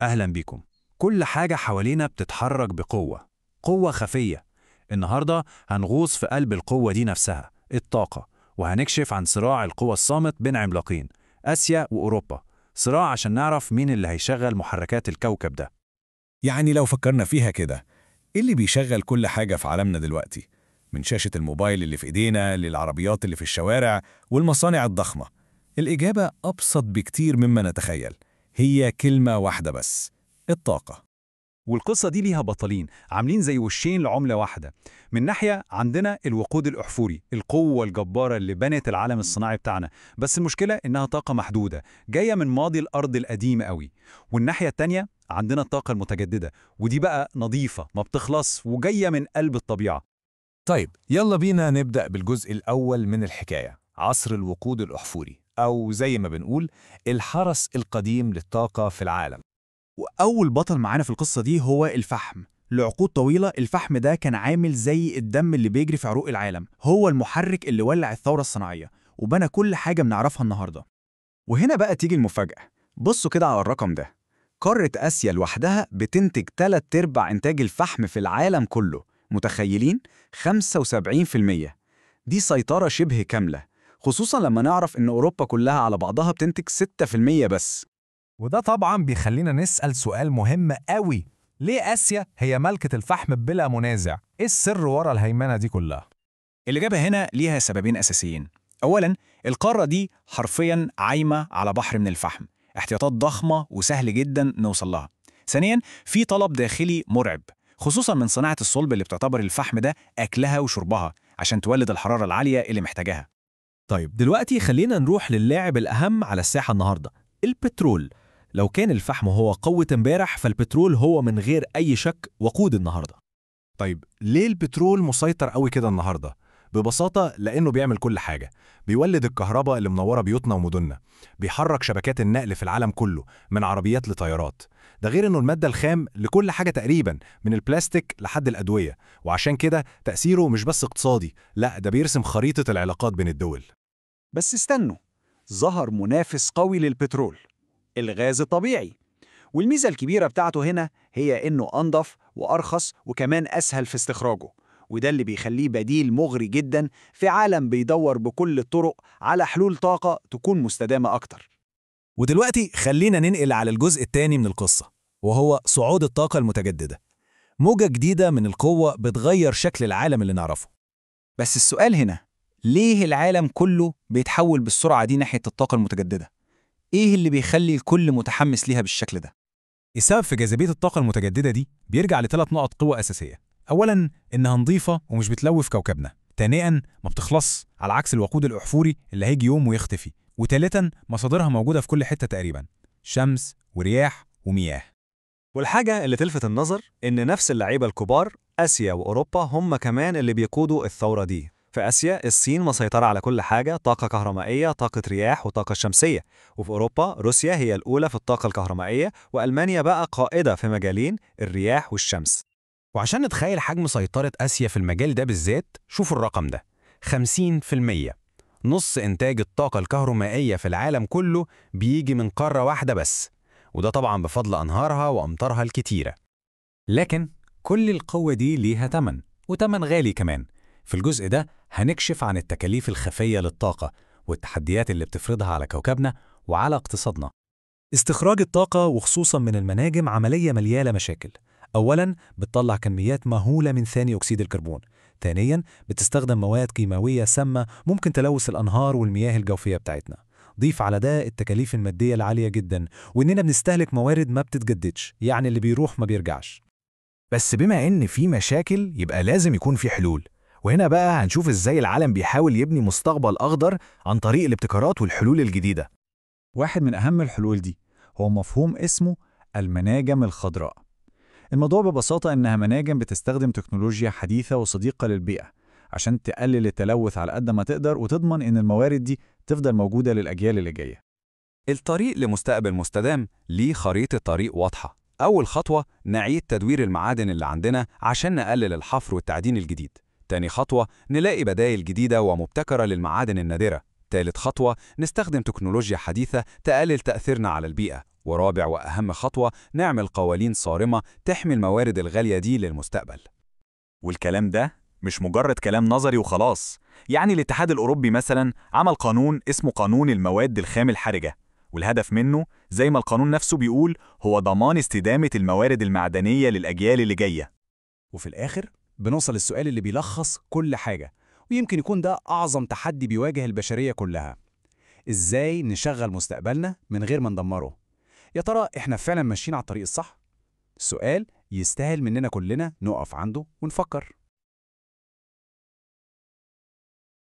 أهلا بيكم. كل حاجة حوالينا بتتحرك بقوة، قوة خفية. النهاردة هنغوص في قلب القوة دي نفسها، الطاقة، وهنكشف عن صراع القوى الصامت بين عملاقين، آسيا وأوروبا. صراع عشان نعرف مين اللي هيشغل محركات الكوكب ده. يعني لو فكرنا فيها كده، إيه اللي بيشغل كل حاجة في عالمنا دلوقتي؟ من شاشة الموبايل اللي في إيدينا للعربيات اللي في الشوارع والمصانع الضخمة. الإجابة أبسط بكتير مما نتخيل، هي كلمة واحدة بس: الطاقة. والقصة دي ليها بطلين عاملين زي وشين لعملة واحدة. من ناحية عندنا الوقود الأحفوري، القوة الجبارة اللي بنت العالم الصناعي بتاعنا، بس المشكلة إنها طاقة محدودة جاية من ماضي الأرض القديم قوي. والناحية التانية عندنا الطاقة المتجددة، ودي بقى نظيفة ما بتخلص وجاية من قلب الطبيعة. طيب يلا بينا نبدأ بالجزء الأول من الحكاية، عصر الوقود الأحفوري، أو زي ما بنقول الحرس القديم للطاقة في العالم. وأول بطل معانا في القصة دي هو الفحم. لعقود طويلة الفحم ده كان عامل زي الدم اللي بيجري في عروق العالم، هو المحرك اللي ولع الثورة الصناعية وبنى كل حاجة بنعرفها النهاردة. وهنا بقى تيجي المفاجأة، بصوا كده على الرقم ده. قارة آسيا لوحدها بتنتج 3/4 إنتاج الفحم في العالم كله، متخيلين؟ 75%. دي سيطرة شبه كاملة، خصوصا لما نعرف إن أوروبا كلها على بعضها بتنتج 6% بس. وده طبعا بيخلينا نسأل سؤال مهم قوي، ليه آسيا هي ملكة الفحم بلا منازع؟ إيه السر ورا الهيمنة دي كلها؟ الإجابة هنا ليها سببين أساسيين. أولاً، القارة دي حرفياً عايمة على بحر من الفحم، احتياطات ضخمة وسهل جداً نوصل لها. ثانياً، في طلب داخلي مرعب، خصوصاً من صناعة الصلب اللي بتعتبر الفحم ده أكلها وشربها عشان تولد الحرارة العالية اللي محتاجاها. طيب دلوقتي خلينا نروح للاعب الأهم على الساحة النهاردة، البترول. لو كان الفحم هو قوة امبارح، فالبترول هو من غير أي شك وقود النهاردة. طيب ليه البترول مسيطر قوي كده النهاردة؟ ببساطة لأنه بيعمل كل حاجة، بيولد الكهرباء اللي منورة بيوتنا ومدننا، بيحرك شبكات النقل في العالم كله من عربيات لطيارات. ده غير إنه المادة الخام لكل حاجة تقريباً، من البلاستيك لحد الأدوية، وعشان كده تأثيره مش بس اقتصادي، لا ده بيرسم خريطة العلاقات بين الدول. بس استنوا، ظهر منافس قوي للبترول، الغاز الطبيعي. والميزة الكبيرة بتاعته هنا هي إنه أنظف وأرخص وكمان أسهل في استخراجه، وده اللي بيخليه بديل مغري جدا في عالم بيدور بكل الطرق على حلول طاقة تكون مستدامة أكتر. ودلوقتي خلينا ننقل على الجزء الثاني من القصة، وهو صعود الطاقة المتجددة. موجة جديدة من القوة بتغير شكل العالم اللي نعرفه. بس السؤال هنا، ليه العالم كله بيتحول بالسرعة دي ناحية الطاقة المتجددة؟ إيه اللي بيخلي الكل متحمس ليها بالشكل ده؟ السبب في جاذبية الطاقة المتجددة دي بيرجع لثلاث نقط قوة أساسية. أولاً، إنها نظيفة ومش بتلوث كوكبنا. ثانياً، ما بتخلص على عكس الوقود الأحفوري اللي هيجي يوم ويختفي. وثالثاً، مصادرها موجودة في كل حتة تقريباً، شمس ورياح ومياه. والحاجة اللي تلفت النظر إن نفس اللعيبة الكبار، آسيا وأوروبا، هم كمان اللي بيقودوا الثورة دي. في آسيا الصين مسيطرة على كل حاجة، طاقة كهربائية، طاقة رياح وطاقة شمسية. وفي أوروبا روسيا هي الأولى في الطاقة الكهربائية، وألمانيا بقى قائدة في مجالين الرياح والشمس. وعشان نتخيل حجم سيطرة آسيا في المجال ده بالذات، شوفوا الرقم ده: 50%. نص إنتاج الطاقة الكهرومائية في العالم كله بيجي من قارة واحدة بس، وده طبعاً بفضل أنهارها وأمطارها الكتيرة. لكن كل القوة دي ليها تمن، وتمن غالي كمان. في الجزء ده هنكشف عن التكاليف الخفية للطاقة والتحديات اللي بتفرضها على كوكبنا وعلى اقتصادنا. استخراج الطاقة وخصوصاً من المناجم عملية مليانة مشاكل. أولاً، بتطلع كميات مهولة من ثاني أكسيد الكربون. ثانياً، بتستخدم مواد كيماوية سامة ممكن تلوث الأنهار والمياه الجوفية بتاعتنا. ضيف على ده التكاليف المادية العالية جداً، وإننا بنستهلك موارد ما بتتجددش، يعني اللي بيروح ما بيرجعش. بس بما إن في مشاكل يبقى لازم يكون في حلول، وهنا بقى هنشوف إزاي العالم بيحاول يبني مستقبل أخضر عن طريق الابتكارات والحلول الجديدة. واحد من أهم الحلول دي هو مفهوم اسمه المناجم الخضراء. الموضوع ببساطة إنها مناجم بتستخدم تكنولوجيا حديثة وصديقة للبيئة عشان تقلل التلوث على قد ما تقدر وتضمن إن الموارد دي تفضل موجودة للأجيال اللي جاية. الطريق لمستقبل مستدام ليه خريطة طريق واضحة. أول خطوة نعيد تدوير المعادن اللي عندنا عشان نقلل الحفر والتعدين الجديد. تاني خطوة نلاقي بدائل جديدة ومبتكرة للمعادن النادرة. تالت خطوة نستخدم تكنولوجيا حديثة تقلل تأثيرنا على البيئة. ورابع وأهم خطوة، نعمل قوانين صارمة تحمي الموارد الغالية دي للمستقبل. والكلام ده مش مجرد كلام نظري وخلاص. يعني الاتحاد الأوروبي مثلا عمل قانون اسمه قانون المواد الخام الحرجة، والهدف منه زي ما القانون نفسه بيقول هو ضمان استدامة الموارد المعدنية للأجيال اللي جاية. وفي الآخر بنوصل للسؤال اللي بيلخص كل حاجة، ويمكن يكون ده أعظم تحدي بيواجه البشرية كلها: إزاي نشغل مستقبلنا من غير ما ندمره؟ يا ترى إحنا فعلا ماشيين على الطريق الصح؟ السؤال يستاهل مننا كلنا نقف عنده ونفكر.